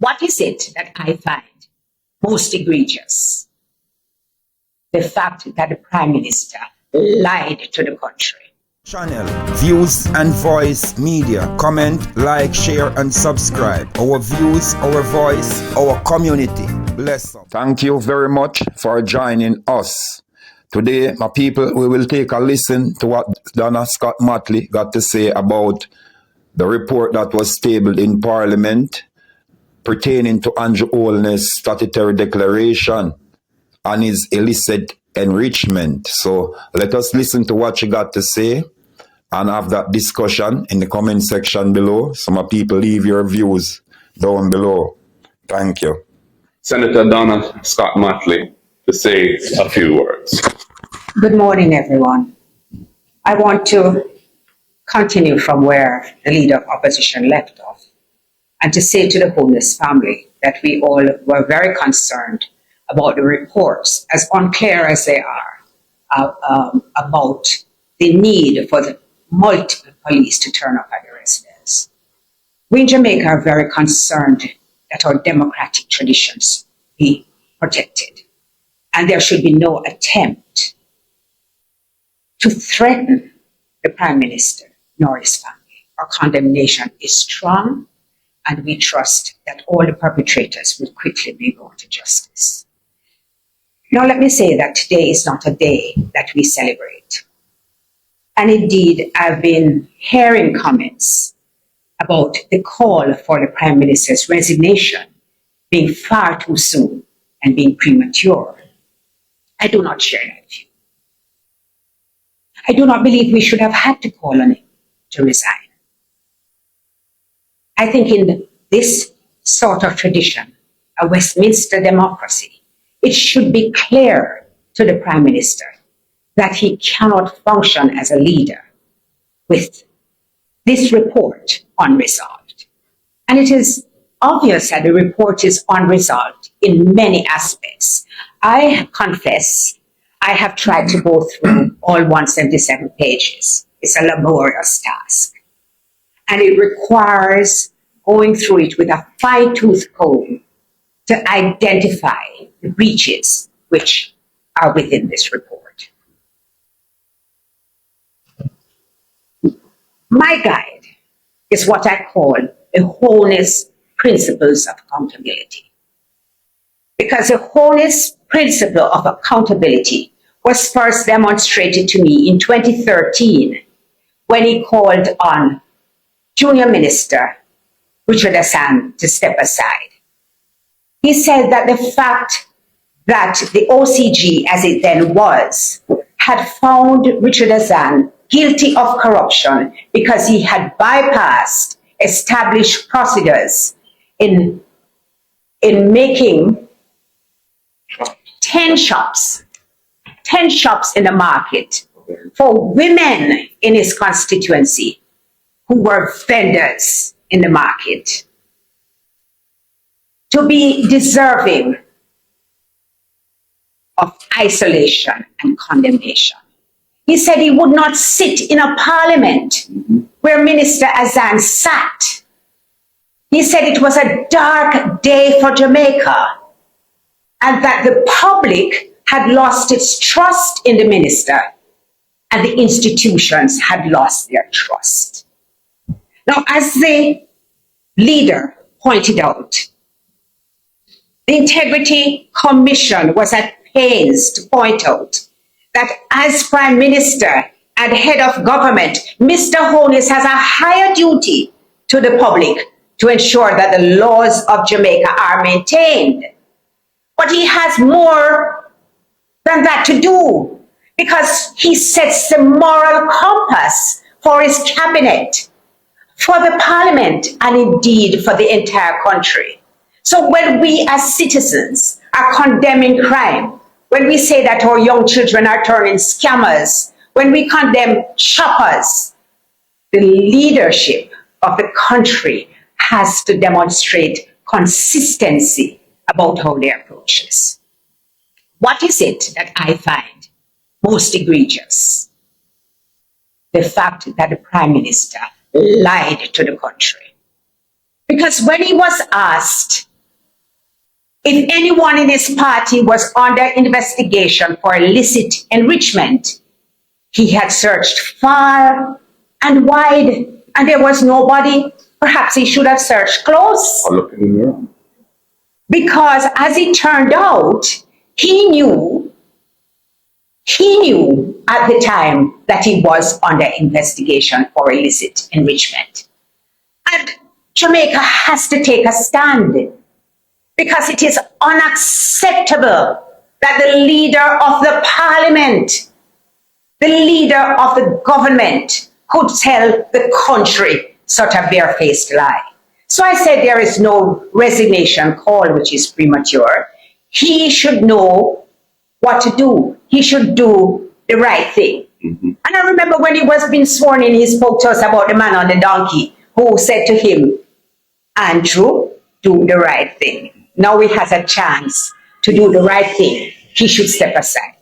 What is it that I find most egregious? The fact that the Prime Minister lied to the country. Channel Views and Voice Media. Comment, like, share, and subscribe. Our views, our voice, our community. Bless up. Thank you very much for joining us. Today, my people, we will take a listen to what Donna Scott-Mottley got to say about the report that was tabled in Parliament pertaining to Andrew Holness' statutory declaration and his illicit enrichment. So let us listen to what she got to say and have that discussion in the comment section below. Some people leave your views down below. Thank you. Senator Donna Scott-Mottley to say a few words. Good morning, everyone. I want to continue from where the Leader of Opposition left off and to say to the Holness family that we all were very concerned about the reports, as unclear as they are, about the need for the multiple police to turn up at the residence. We in Jamaica are very concerned that our democratic traditions be protected, and there should be no attempt to threaten the Prime Minister nor his family. Our condemnation is strong, and we trust that all the perpetrators will quickly be brought to justice. Now, let me say that today is not a day that we celebrate. And indeed, I've been hearing comments about the call for the Prime Minister's resignation being far too soon and being premature. I do not share that view. I do not believe we should have had to call on him to resign. I think in this sort of tradition, a Westminster democracy, it should be clear to the Prime Minister that he cannot function as a leader with this report unresolved. And it is obvious that the report is unresolved in many aspects. I confess, I have tried to go through all 177 pages. It's a laborious task. And it requires going through it with a fine-tooth comb to identify the breaches which are within this report. My guide is what I call the Holness principles of accountability. Because the Holness principle of accountability was first demonstrated to me in 2013 when he called on Junior Minister Richard Hassan to step aside. He said that the fact that the OCG, as it then was, had found Richard Hassan guilty of corruption because he had bypassed established procedures in making 10 shops in the market for women in his constituency who were vendors in the market to be deserving of isolation and condemnation. He said he would not sit in a parliament where Minister Azan sat. He said it was a dark day for Jamaica and that the public had lost its trust in the minister and the institutions had lost their trust. Now, as the leader pointed out, the Integrity Commission was at pains to point out that as Prime Minister and head of government, Mr. Holness has a higher duty to the public to ensure that the laws of Jamaica are maintained. But he has more than that to do because he sets the moral compass for his cabinet, for the parliament, and indeed for the entire country. So when we as citizens are condemning crime, when we say that our young children are turning scammers, when we condemn shoppers, the leadership of the country has to demonstrate consistency about how they approach this. What is it that I find most egregious? The fact that the Prime Minister lied to the country. Because when he was asked if anyone in his party was under investigation for illicit enrichment, he had searched far and wide, and there was nobody. Perhaps he should have searched close. I'll look in the mirror. Because as it turned out, he knew at the time that he was under investigation for illicit enrichment. And Jamaica has to take a stand, because it is unacceptable that the leader of the parliament, the leader of the government, could tell the country such a barefaced lie. So I said there is no resignation call, which is premature. He should know what to do. He should do the right thing. And I remember when he was being sworn in, he spoke to us about the man on the donkey who said to him, Andrew, do the right thing. Now he has a chance to do the right thing. He should step aside.